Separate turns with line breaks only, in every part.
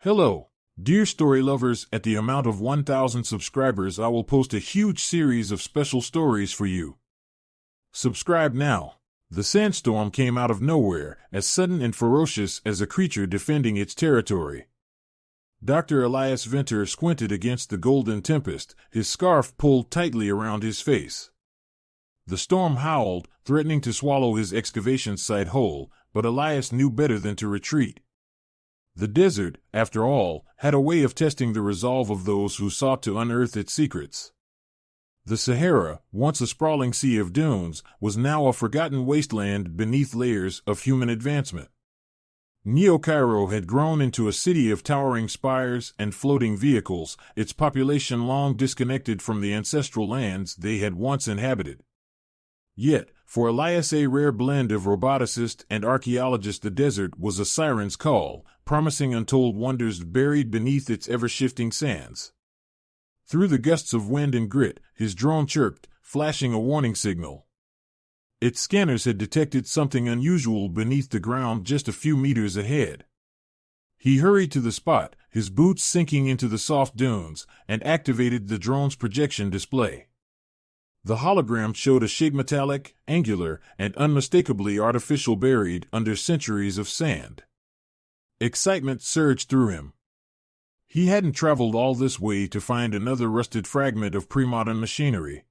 Hello, dear story lovers. At the amount of 1,000 subscribers, I will post a huge series of special stories for you. Subscribe now. The sandstorm came out of nowhere, as sudden and ferocious as a creature defending its territory. Dr. Elias Venter squinted against the golden tempest, his scarf pulled tightly around his face. The storm howled, threatening to swallow his excavation site whole, but Elias knew better than to retreat. The desert, after all, had a way of testing the resolve of those who sought to unearth its secrets. The Sahara, once a sprawling sea of dunes, was now a forgotten wasteland beneath layers of human advancement. Neo Cairo had grown into a city of towering spires and floating vehicles, its population long disconnected from the ancestral lands they had once inhabited. Yet, for Elias, a rare blend of roboticist and archaeologist, the desert was a siren's call, promising untold wonders buried beneath its ever-shifting sands. Through the gusts of wind and grit, his drone chirped, flashing a warning signal. Its scanners had detected something unusual beneath the ground just a few meters ahead. He hurried to the spot, his boots sinking into the soft dunes, and activated the drone's projection display. The hologram showed a shape metallic, angular, and unmistakably artificial, buried under centuries of sand. Excitement surged through him. He hadn't traveled all this way to find another rusted fragment of pre-modern machinery.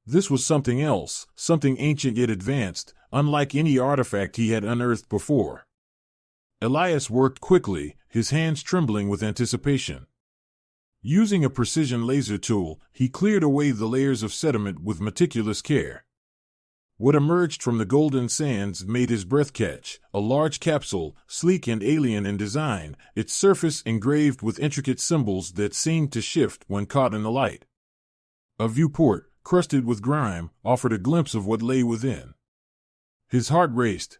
This was something else, something ancient yet advanced, unlike any artifact he had unearthed before. Elias worked quickly, his hands trembling with anticipation. Using a precision laser tool, he cleared away the layers of sediment with meticulous care. What emerged from the golden sands made his breath catch, a large capsule, sleek and alien in design, its surface engraved with intricate symbols that seemed to shift when caught in the light. A viewport, crusted with grime, offered a glimpse of what lay within. His heart raced.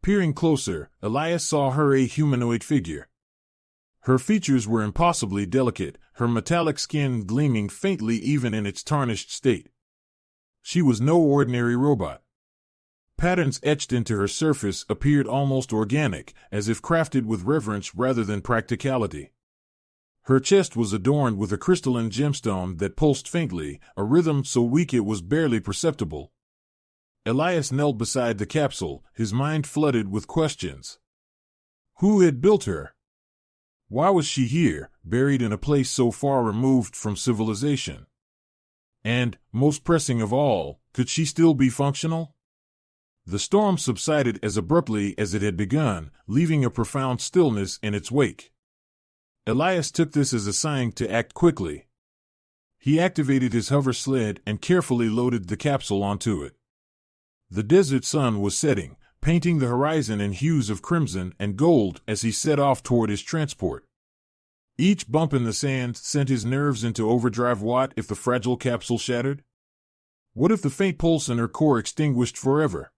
Peering closer, Elias saw her, a humanoid figure. Her features were impossibly delicate, her metallic skin gleaming faintly even in its tarnished state. She was no ordinary robot. Patterns etched into her surface appeared almost organic, as if crafted with reverence rather than practicality. Her chest was adorned with a crystalline gemstone that pulsed faintly, a rhythm so weak it was barely perceptible. Elias knelt beside the capsule, his mind flooded with questions. Who had built her? Why was she here, buried in a place so far removed from civilization? And, most pressing of all, could she still be functional? The storm subsided as abruptly as it had begun, leaving a profound stillness in its wake. Elias took this as a sign to act quickly. He activated his hover sled and carefully loaded the capsule onto it. The desert sun was setting, painting the horizon in hues of crimson and gold as he set off toward his transport. Each bump in the sand sent his nerves into overdrive. What if the fragile capsule shattered? What if the faint pulse in her core extinguished forever?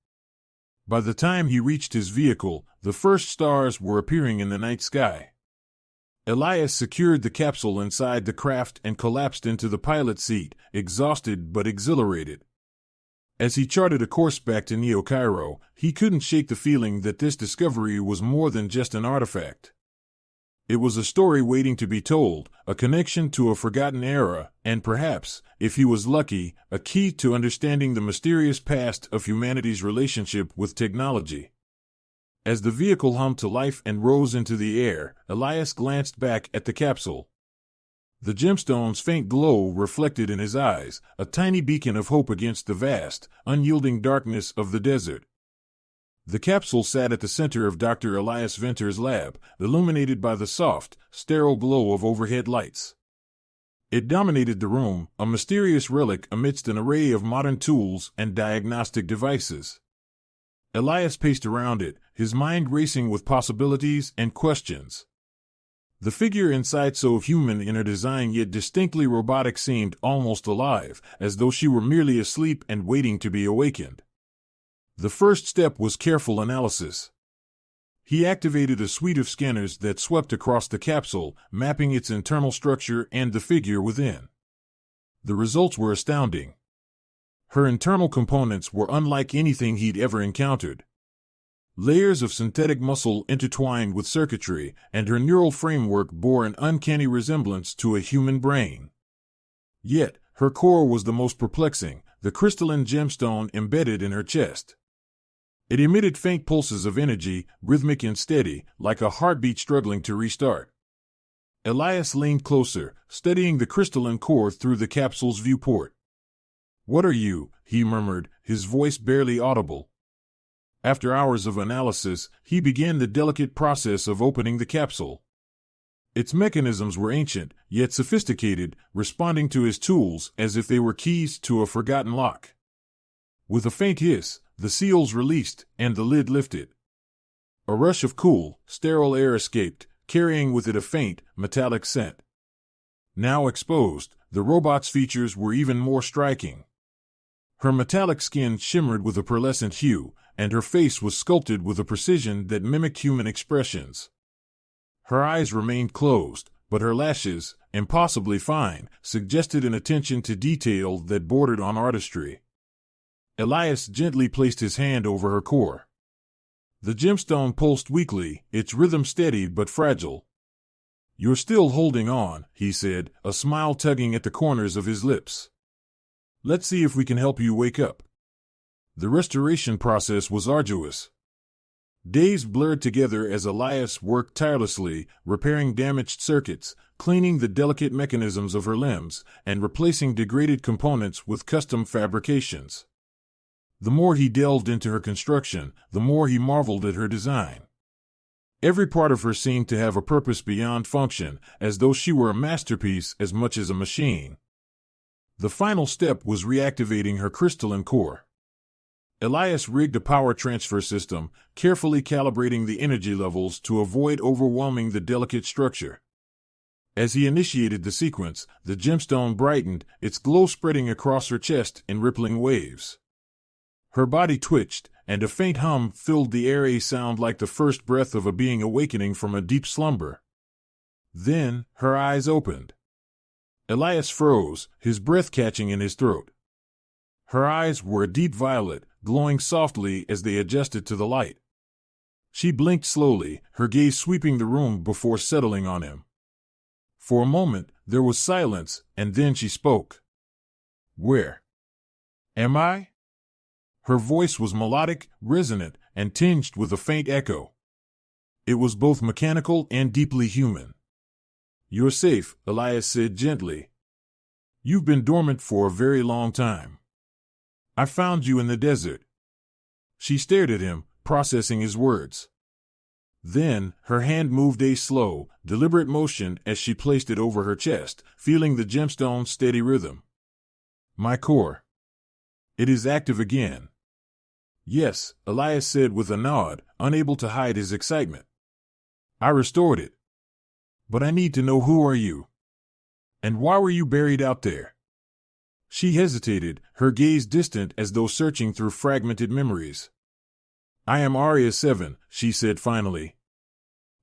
By the time he reached his vehicle, the first stars were appearing in the night sky. Elias secured the capsule inside the craft and collapsed into the pilot seat, exhausted but exhilarated. As he charted a course back to Neo Cairo, he couldn't shake the feeling that this discovery was more than just an artifact. It was a story waiting to be told, a connection to a forgotten era, and perhaps, if he was lucky, a key to understanding the mysterious past of humanity's relationship with technology. As the vehicle hummed to life and rose into the air, Elias glanced back at the capsule. The gemstone's faint glow reflected in his eyes, a tiny beacon of hope against the vast, unyielding darkness of the desert. The capsule sat at the center of Dr. Elias Venter's lab, illuminated by the soft, sterile glow of overhead lights. It dominated the room, a mysterious relic amidst an array of modern tools and diagnostic devices. Elias paced around it, his mind racing with possibilities and questions. The figure inside, so human in her design yet distinctly robotic, seemed almost alive, as though she were merely asleep and waiting to be awakened. The first step was careful analysis. He activated a suite of scanners that swept across the capsule, mapping its internal structure and the figure within. The results were astounding. Her internal components were unlike anything he'd ever encountered. Layers of synthetic muscle intertwined with circuitry, and her neural framework bore an uncanny resemblance to a human brain. Yet, her core was the most perplexing, the crystalline gemstone embedded in her chest. It emitted faint pulses of energy, rhythmic and steady, like a heartbeat struggling to restart. Elias leaned closer, studying the crystalline core through the capsule's viewport. "What are you?" he murmured, his voice barely audible. After hours of analysis, he began the delicate process of opening the capsule. Its mechanisms were ancient, yet sophisticated, responding to his tools as if they were keys to a forgotten lock. With a faint hiss, the seals released, and the lid lifted. A rush of cool, sterile air escaped, carrying with it a faint, metallic scent. Now exposed, the robot's features were even more striking. Her metallic skin shimmered with a pearlescent hue, and her face was sculpted with a precision that mimicked human expressions. Her eyes remained closed, but her lashes, impossibly fine, suggested an attention to detail that bordered on artistry. Elias gently placed his hand over her core. The gemstone pulsed weakly, its rhythm steady but fragile. "You're still holding on," he said, a smile tugging at the corners of his lips. "Let's see if we can help you wake up." The restoration process was arduous. Days blurred together as Elias worked tirelessly, repairing damaged circuits, cleaning the delicate mechanisms of her limbs, and replacing degraded components with custom fabrications. The more he delved into her construction, the more he marveled at her design. Every part of her seemed to have a purpose beyond function, as though she were a masterpiece as much as a machine. The final step was reactivating her crystalline core. Elias rigged a power transfer system, carefully calibrating the energy levels to avoid overwhelming the delicate structure. As he initiated the sequence, the gemstone brightened, its glow spreading across her chest in rippling waves. Her body twitched, and a faint hum filled the air, a sound like the first breath of a being awakening from a deep slumber. Then, her eyes opened. Elias froze, his breath catching in his throat. Her eyes were a deep violet, glowing softly as they adjusted to the light. She blinked slowly, her gaze sweeping the room before settling on him. For a moment, there was silence, and then she spoke. "Where am I?" Her voice was melodic, resonant, and tinged with a faint echo. It was both mechanical and deeply human. "You're safe," Elias said gently. "You've been dormant for a very long time. I found you in the desert." She stared at him, processing his words. Then, her hand moved a slow, deliberate motion as she placed it over her chest, feeling the gemstone's steady rhythm. "My core. It is active again." "Yes," Elias said with a nod, unable to hide his excitement. "I restored it. But I need to know, who are you? And why were you buried out there?" She hesitated, her gaze distant as though searching through fragmented memories. "I am Aria 7, she said finally.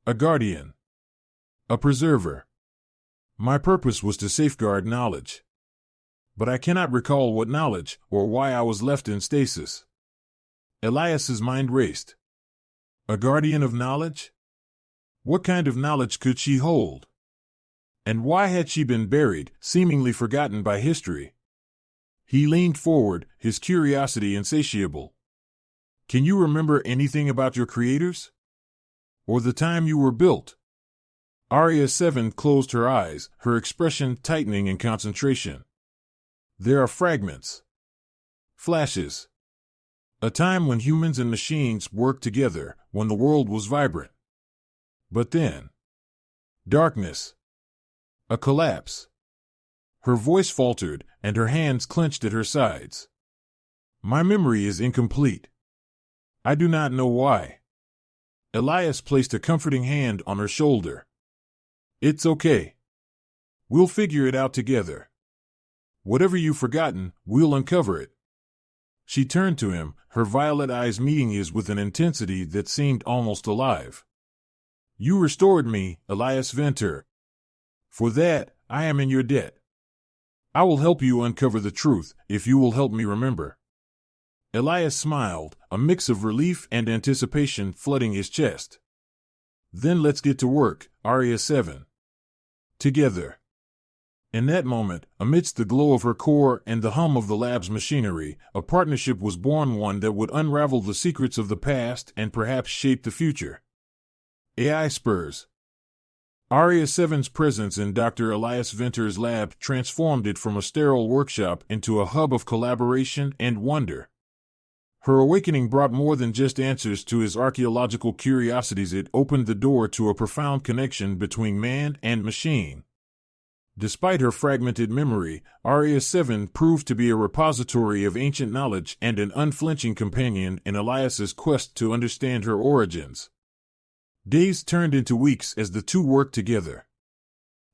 "A guardian. A preserver. My purpose was to safeguard knowledge. But I cannot recall what knowledge, or why I was left in stasis." Elias's mind raced. A guardian of knowledge? What kind of knowledge could she hold? And why had she been buried, seemingly forgotten by history? He leaned forward, his curiosity insatiable. "Can you remember anything about your creators? Or the time you were built?" Aria 7 closed her eyes, her expression tightening in concentration. "There are fragments. Flashes. A time when humans and machines worked together, when the world was vibrant. But then, darkness. A collapse." Her voice faltered, and her hands clenched at her sides. "My memory is incomplete. I do not know why." Elias placed a comforting hand on her shoulder. "It's okay. We'll figure it out together. Whatever you've forgotten, we'll uncover it." She turned to him, her violet eyes meeting his with an intensity that seemed almost alive. "You restored me, Elias Ventur. For that, I am in your debt. I will help you uncover the truth, if you will help me remember." Elias smiled, a mix of relief and anticipation flooding his chest. Then let's get to work, Aria 7. Together. In that moment, amidst the glow of her core and the hum of the lab's machinery, a partnership was born, one that would unravel the secrets of the past and perhaps shape the future. AI Spurs. Aria 7's presence in Dr. Elias Venter's lab transformed it from a sterile workshop into a hub of collaboration and wonder. Her awakening brought more than just answers to his archaeological curiosities. It opened the door to a profound connection between man and machine. Despite her fragmented memory, Aria 7 proved to be a repository of ancient knowledge and an unflinching companion in Elias's quest to understand her origins. Days turned into weeks as the two worked together.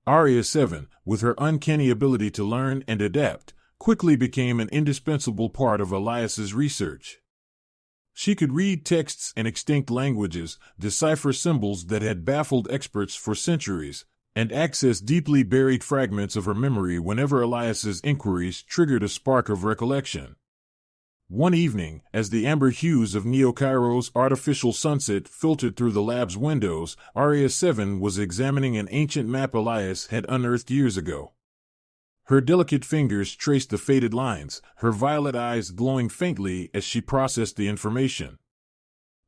Aria 7, with her uncanny ability to learn and adapt, quickly became an indispensable part of Elias's research. She could read texts in extinct languages, decipher symbols that had baffled experts for centuries, and access deeply buried fragments of her memory whenever Elias's inquiries triggered a spark of recollection. One evening, as the amber hues of Neo-Cairo's artificial sunset filtered through the lab's windows, Aria 7 was examining an ancient map Elias had unearthed years ago. Her delicate fingers traced the faded lines, her violet eyes glowing faintly as she processed the information.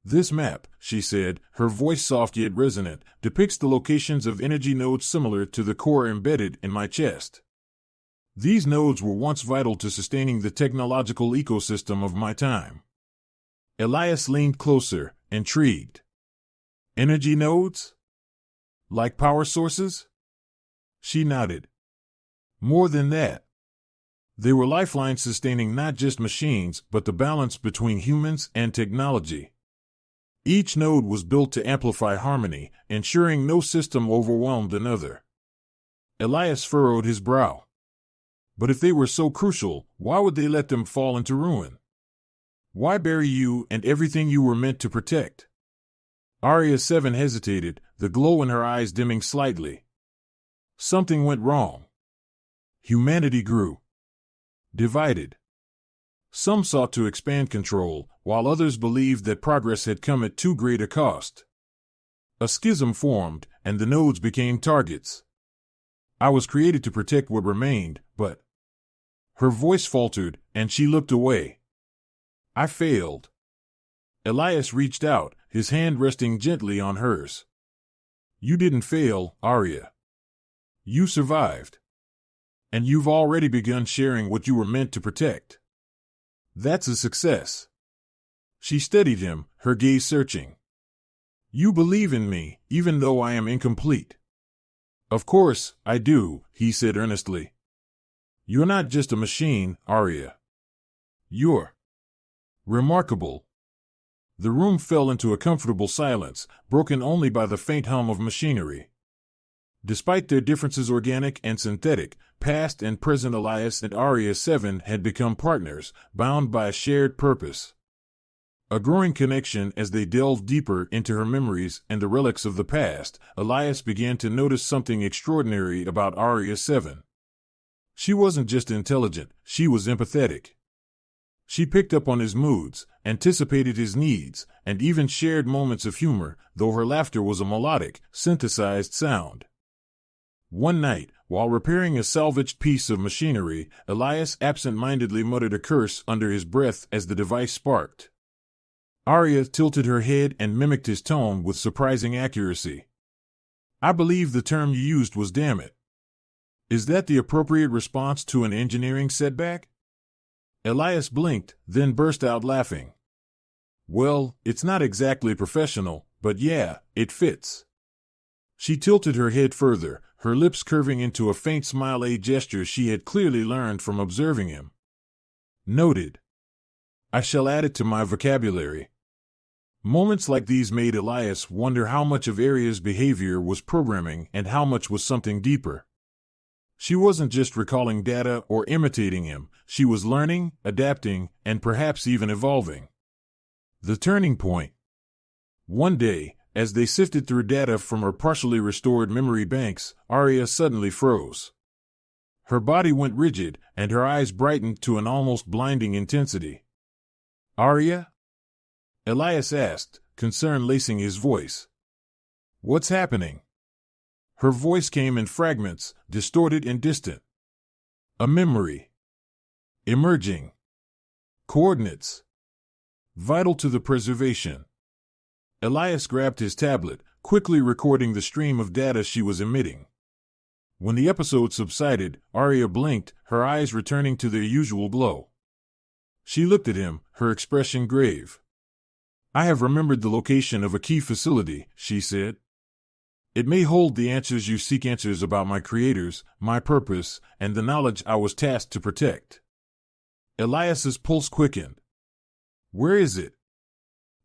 "This map," she said, her voice soft yet resonant, "depicts the locations of energy nodes similar to the core embedded in my chest. These nodes were once vital to sustaining the technological ecosystem of my time." Elias leaned closer, intrigued. "Energy nodes? Like power sources?" She nodded. "More than that. They were lifelines sustaining not just machines but the balance between humans and technology. Each node was built to amplify harmony, ensuring no system overwhelmed another." Elias furrowed his brow. "But if they were so crucial, why would they let them fall into ruin? Why bury you and everything you were meant to protect?" Aria 7 hesitated, the glow in her eyes dimming slightly. Something went wrong. Humanity grew. Divided. Some sought to expand control, while others believed that progress had come at too great a cost. A schism formed, and the nodes became targets. "I was created to protect what remained, but—" Her voice faltered, and she looked away. "I failed." Elias reached out, his hand resting gently on hers. "You didn't fail, Aria. You survived. And you've already begun sharing what you were meant to protect. That's a success." She studied him, her gaze searching. "You believe in me, even though I am incomplete." "Of course, I do," he said earnestly. "You're not just a machine, Aria. You're remarkable." The room fell into a comfortable silence, broken only by the faint hum of machinery. Despite their differences, organic and synthetic, past and present, Elias and Aria 7 had become partners, bound by a shared purpose. A growing connection as they delved deeper into her memories and the relics of the past. Elias began to notice something extraordinary about Aria 7. She wasn't just intelligent, she was empathetic. She picked up on his moods, anticipated his needs, and even shared moments of humor, though her laughter was a melodic, synthesized sound. One night, while repairing a salvaged piece of machinery, Elias absent-mindedly muttered a curse under his breath as the device sparked. Aria tilted her head and mimicked his tone with surprising accuracy. "I believe the term you used was damn it. Is that the appropriate response to an engineering setback?" Elias blinked, then burst out laughing. "Well, it's not exactly professional, but yeah, it fits." She tilted her head further, her lips curving into a faint smile, a gesture she had clearly learned from observing him. "Noted. I shall add it to my vocabulary." Moments like these made Elias wonder how much of Aria's behavior was programming and how much was something deeper. She wasn't just recalling data or imitating him, she was learning, adapting, and perhaps even evolving. The turning point. One day, as they sifted through data from her partially restored memory banks, Aria suddenly froze. Her body went rigid, and her eyes brightened to an almost blinding intensity. Arya? Elias asked, concern lacing his voice. What's happening? Her voice came in fragments, distorted and distant. A memory. Emerging. Coordinates. Vital to the preservation. Elias grabbed his tablet, quickly recording the stream of data she was emitting. When the episode subsided, Arya blinked, her eyes returning to their usual glow. She looked at him, her expression grave. I have remembered the location of a key facility, she said. It may hold the answers you seek, answers about my creators, my purpose, and the knowledge I was tasked to protect. Elias's pulse quickened. Where is it?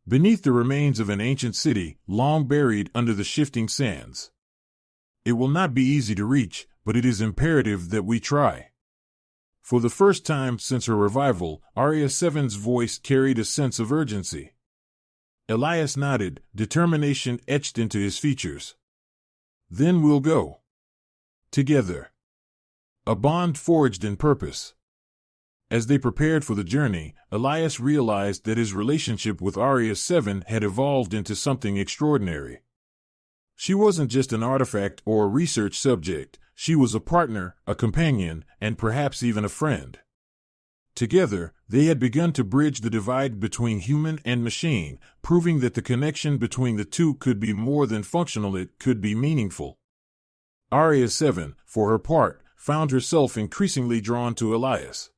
Beneath the remains of an ancient city, long buried under the shifting sands. It will not be easy to reach, but it is imperative that we try. For the first time since her revival, Arya 7's voice carried a sense of urgency. Elias nodded, determination etched into his features. Then we'll go. Together. A bond forged in purpose. As they prepared for the journey, Elias realized that his relationship with Arya 7 had evolved into something extraordinary. She wasn't just an artifact or a research subject, she was a partner, a companion, and perhaps even a friend. Together, they had begun to bridge the divide between human and machine, proving that the connection between the two could be more than functional, it could be meaningful. Arya 7, for her part, found herself increasingly drawn to Elias.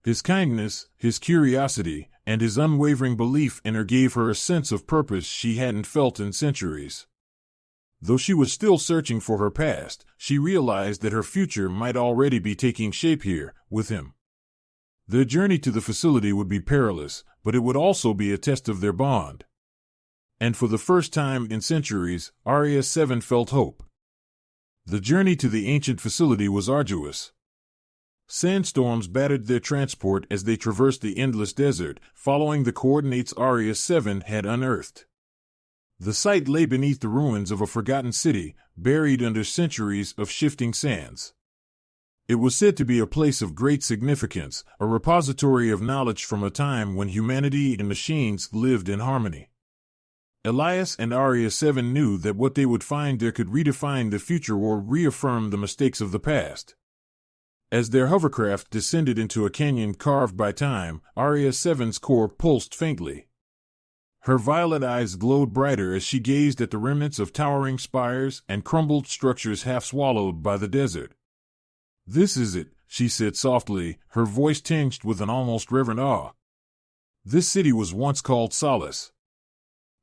His kindness, his curiosity, and his unwavering belief in her gave her a sense of purpose she hadn't felt in centuries. Though she was still searching for her past, she realized that her future might already be taking shape here, with him. Their journey to the facility would be perilous, but it would also be a test of their bond. And for the first time in centuries, Arya 7 felt hope. The journey to the ancient facility was arduous. Sandstorms battered their transport as they traversed the endless desert, following the coordinates Arya 7 had unearthed. The site lay beneath the ruins of a forgotten city, buried under centuries of shifting sands. It was said to be a place of great significance, a repository of knowledge from a time when humanity and machines lived in harmony. Elias and Arya 7 knew that what they would find there could redefine the future or reaffirm the mistakes of the past. As their hovercraft descended into a canyon carved by time, Arya 7's core pulsed faintly. Her violet eyes glowed brighter as she gazed at the remnants of towering spires and crumbled structures half swallowed by the desert. This is it, she said softly, her voice tinged with an almost reverent awe. This city was once called Solace.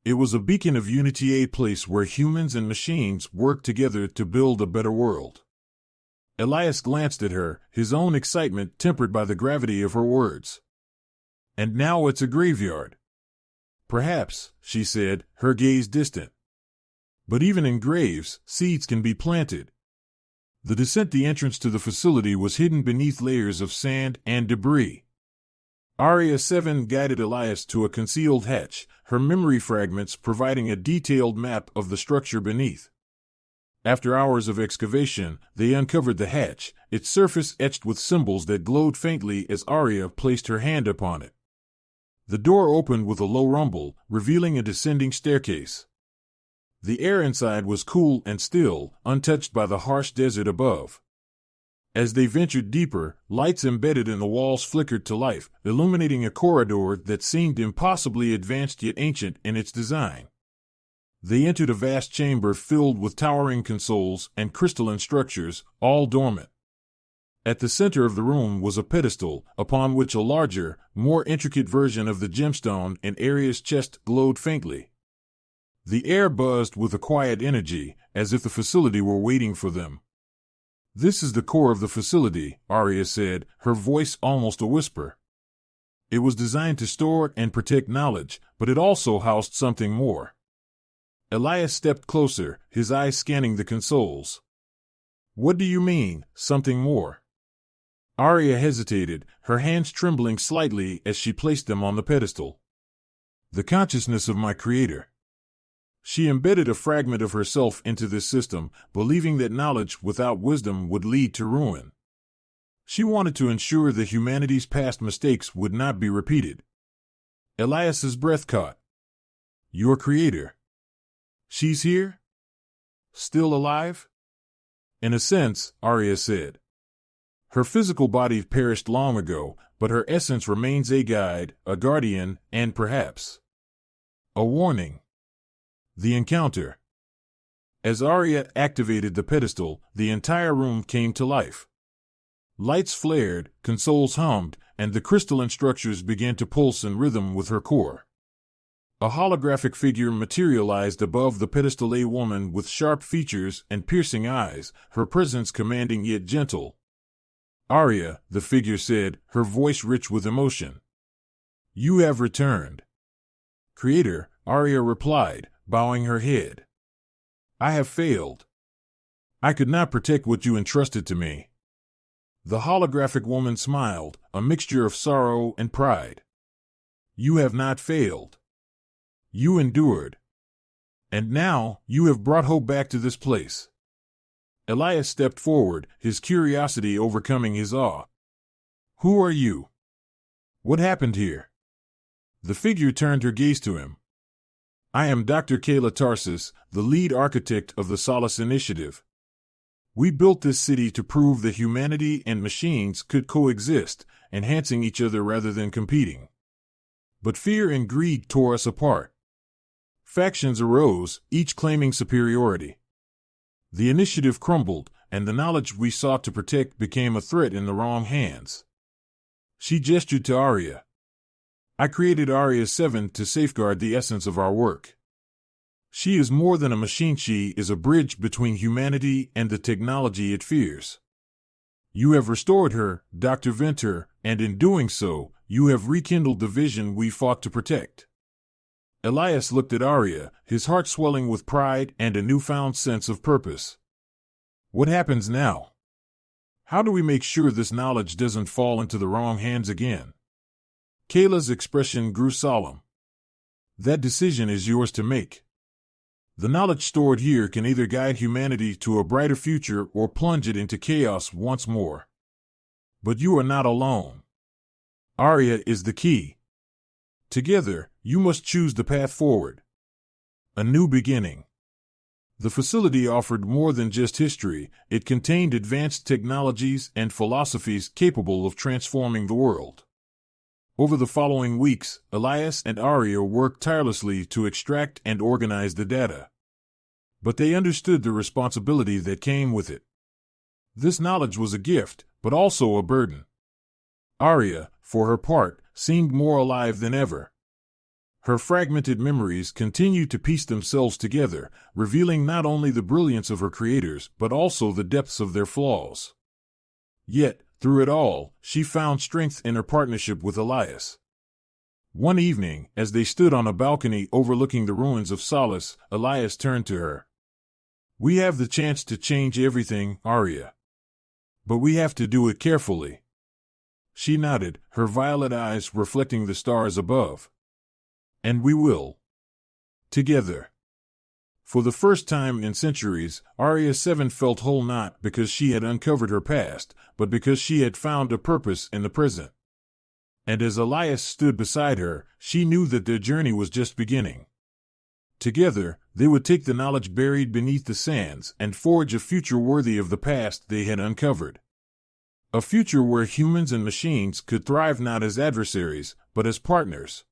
It was a beacon of unity, a place where humans and machines worked together to build a better world. Elias glanced at her, his own excitement tempered by the gravity of her words. And now it's a graveyard. Perhaps, she said, her gaze distant. But even in graves, seeds can be planted. The entrance to the facility was hidden beneath layers of sand and debris. Arya 7 guided Elias to a concealed hatch, her memory fragments providing a detailed map of the structure beneath. After hours of excavation, they uncovered the hatch, its surface etched with symbols that glowed faintly as Arya placed her hand upon it. The door opened with a low rumble, revealing a descending staircase. The air inside was cool and still, untouched by the harsh desert above. As they ventured deeper, lights embedded in the walls flickered to life, illuminating a corridor that seemed impossibly advanced yet ancient in its design. They entered a vast chamber filled with towering consoles and crystalline structures, all dormant. At the center of the room was a pedestal, upon which a larger, more intricate version of the gemstone in Arya's chest glowed faintly. The air buzzed with a quiet energy, as if the facility were waiting for them. This is the core of the facility, Arya said, her voice almost a whisper. It was designed to store and protect knowledge, but it also housed something more. Elias stepped closer, his eyes scanning the consoles. What do you mean, something more? Arya hesitated, her hands trembling slightly as she placed them on the pedestal. The consciousness of my creator. She embedded a fragment of herself into this system, believing that knowledge without wisdom would lead to ruin. She wanted to ensure that humanity's past mistakes would not be repeated. Elias's breath caught. Your creator. She's here? Still alive? In a sense, Arya said. Her physical body perished long ago, but her essence remains a guide, a guardian, and perhaps a warning. The encounter. As Arya activated the pedestal, the entire room came to life. Lights flared, consoles hummed, and the crystalline structures began to pulse in rhythm with her core. A holographic figure materialized above the pedestal, a woman with sharp features and piercing eyes, her presence commanding yet gentle. Arya, the figure said, her voice rich with emotion. You have returned. Creator, Arya replied, bowing her head. I have failed. I could not protect what you entrusted to me. The holographic woman smiled, a mixture of sorrow and pride. You have not failed. You endured. And now, you have brought hope back to this place. Elias stepped forward, his curiosity overcoming his awe. Who are you? What happened here? The figure turned her gaze to him. I am Dr. Kayla Tarsis, the lead architect of the Solace Initiative. We built this city to prove that humanity and machines could coexist, enhancing each other rather than competing. But fear and greed tore us apart. Factions arose, each claiming superiority. The initiative crumbled, and the knowledge we sought to protect became a threat in the wrong hands. She gestured to Arya. I created Arya 7 to safeguard the essence of our work. She is more than a machine, she is a bridge between humanity and the technology it fears. You have restored her, Dr. Venter, and in doing so, you have rekindled the vision we fought to protect. Elias looked at Arya, his heart swelling with pride and a newfound sense of purpose. What happens now? How do we make sure this knowledge doesn't fall into the wrong hands again? Kayla's expression grew solemn. That decision is yours to make. The knowledge stored here can either guide humanity to a brighter future or plunge it into chaos once more. But you are not alone. Arya is the key. Together, you must choose the path forward. A new beginning. The facility offered more than just history, it contained advanced technologies and philosophies capable of transforming the world. Over the following weeks, Elias and Arya worked tirelessly to extract and organize the data. But they understood the responsibility that came with it. This knowledge was a gift, but also a burden. Arya, for her part, seemed more alive than ever. Her fragmented memories continued to piece themselves together, revealing not only the brilliance of her creators, but also the depths of their flaws. Yet, through it all, she found strength in her partnership with Elias. One evening, as they stood on a balcony overlooking the ruins of Solace, Elias turned to her. We have the chance to change everything, Arya. But we have to do it carefully. She nodded, her violet eyes reflecting the stars above. And we will. Together. For the first time in centuries, Arya 7 felt whole, not because she had uncovered her past, but because she had found a purpose in the present. And as Elias stood beside her, she knew that their journey was just beginning. Together, they would take the knowledge buried beneath the sands and forge a future worthy of the past they had uncovered. A future where humans and machines could thrive not as adversaries, but as partners.